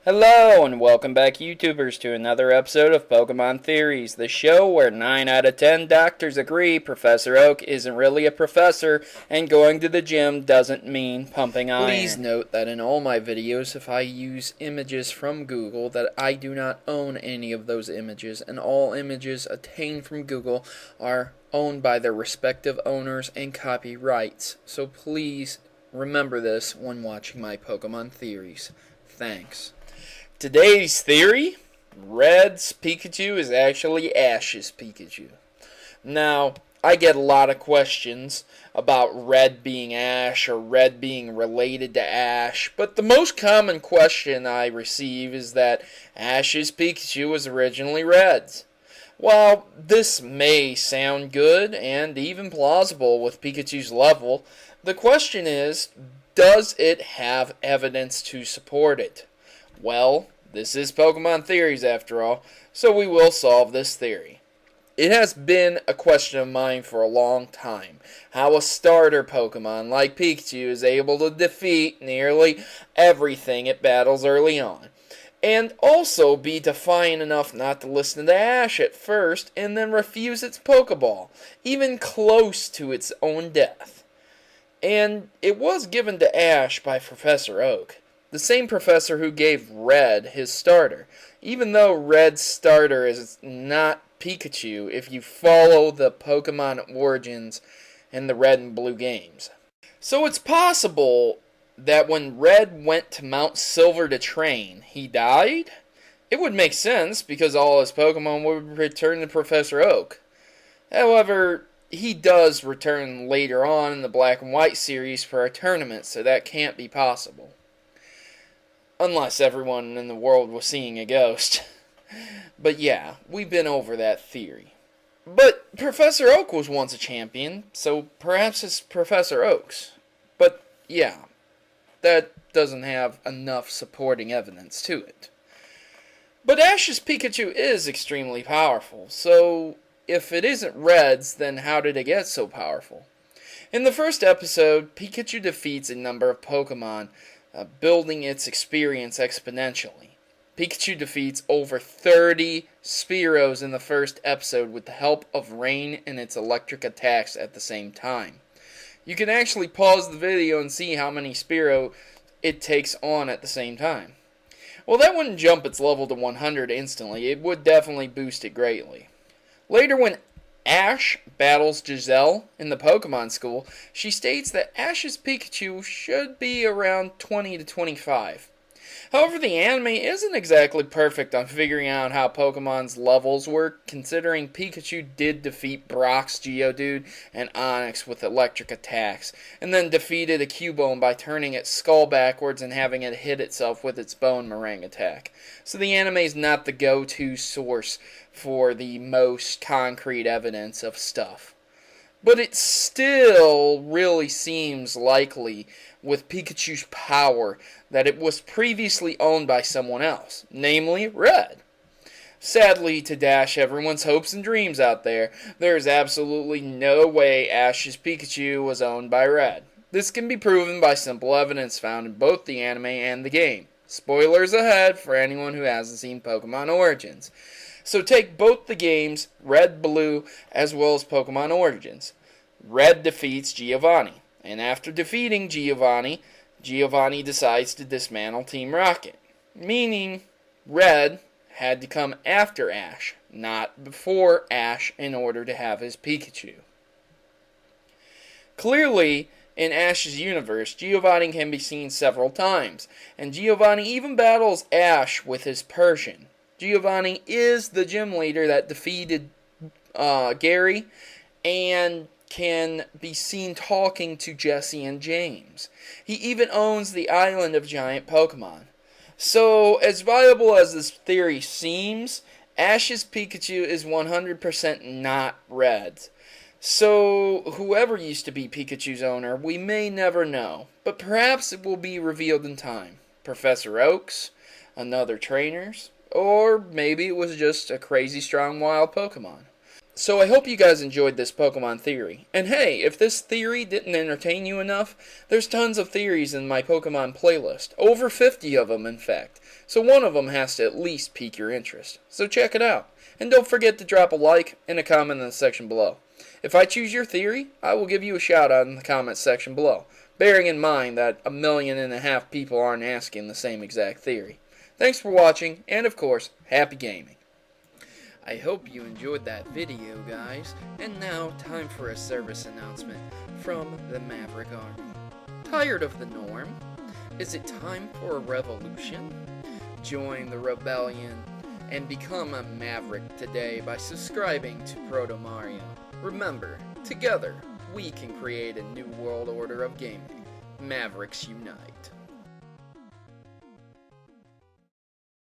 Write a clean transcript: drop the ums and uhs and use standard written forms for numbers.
Hello and welcome back YouTubers to another episode of Pokemon Theories, the show where 9 out of 10 doctors agree Professor Oak isn't really a professor and going to the gym doesn't mean pumping iron. Please note that in all my videos, if I use images from Google, that I do not own any of those images, and all images obtained from Google are owned by their respective owners and copyrights. So please remember this when watching my Pokemon Theories. Thanks. Today's theory, Red's Pikachu is actually Ash's Pikachu. Now, I get a lot of questions about Red being Ash or Red being related to Ash, but the most common question I receive is that Ash's Pikachu was originally Red's. While this may sound good and even plausible with Pikachu's level, the question is, does it have evidence to support it? Well, this is Pokemon Theories after all, so we will solve this theory. It has been a question of mine for a long time, how a starter Pokemon like Pikachu is able to defeat nearly everything it battles early on, and also be defiant enough not to listen to Ash at first and then refuse its Pokeball, even close to its own death. And it was given to Ash by Professor Oak, the same professor who gave Red his starter, even though Red's starter is not Pikachu if you follow the Pokemon Origins in the Red and Blue games. So it's possible that when Red went to Mount Silver to train, he died? It would make sense because all his Pokemon would return to Professor Oak. However, he does return later on in the Black and White series for a tournament, so that can't be possible. Unless everyone in the world was seeing a ghost. But yeah, we've been over that theory. But Professor Oak was once a champion, so perhaps it's Professor Oak's. But yeah, that doesn't have enough supporting evidence to it. But Ash's Pikachu is extremely powerful, so if it isn't Red's, then how did it get so powerful? In the first episode, Pikachu defeats a number of Pokemon, building its experience exponentially. Pikachu defeats over 30 Spearows in the first episode with the help of rain and its electric attacks at the same time. You can actually pause the video and see how many Spearow it takes on at the same time. Well, that wouldn't jump its level to 100 instantly. It would definitely boost it greatly. Later, when Ash battles Giselle in the Pokemon School, she states that Ash's Pikachu should be around 20 to 25. However, the anime isn't exactly perfect on figuring out how Pokemon's levels work, considering Pikachu did defeat Brock's Geodude and Onix with electric attacks, and then defeated a Cubone by turning its skull backwards and having it hit itself with its Bone Meringue attack. So the anime is not the go-to source for the most concrete evidence of stuff. But it still really seems likely, with Pikachu's power, that it was previously owned by someone else, namely Red. Sadly, to dash everyone's hopes and dreams out there, there is absolutely no way Ash's Pikachu was owned by Red. This can be proven by simple evidence found in both the anime and the game. Spoilers ahead for anyone who hasn't seen Pokemon Origins. So take both the games, Red, Blue, as well as Pokemon Origins. Red defeats Giovanni, and after defeating Giovanni, Giovanni decides to dismantle Team Rocket, meaning Red had to come after Ash, not before Ash, in order to have his Pikachu. Clearly, in Ash's universe, Giovanni can be seen several times, and Giovanni even battles Ash with his Persian. Giovanni is the gym leader that defeated Gary, and can be seen talking to Jesse and James. He even owns the island of giant Pokemon. So, as viable as this theory seems, Ash's Pikachu is 100% not Red's. So, whoever used to be Pikachu's owner, we may never know, but perhaps it will be revealed in time. Professor Oak's, another trainer's, or maybe it was just a crazy strong wild Pokemon. So I hope you guys enjoyed this Pokemon theory. And hey, if this theory didn't entertain you enough, there's tons of theories in my Pokemon playlist. Over 50 of them, in fact. So one of them has to at least pique your interest. So check it out. And don't forget to drop a like and a comment in the section below. If I choose your theory, I will give you a shout out in the comments section below, bearing in mind that 1.5 million people aren't asking the same exact theory. Thanks for watching, and of course, happy gaming. I hope you enjoyed that video, guys, and now time for a service announcement from the Maverick Army. Tired of the norm? Is it time for a revolution? Join the rebellion and become a Maverick today by subscribing to Proto Mario. Remember, together, we can create a new world order of gaming. Mavericks unite.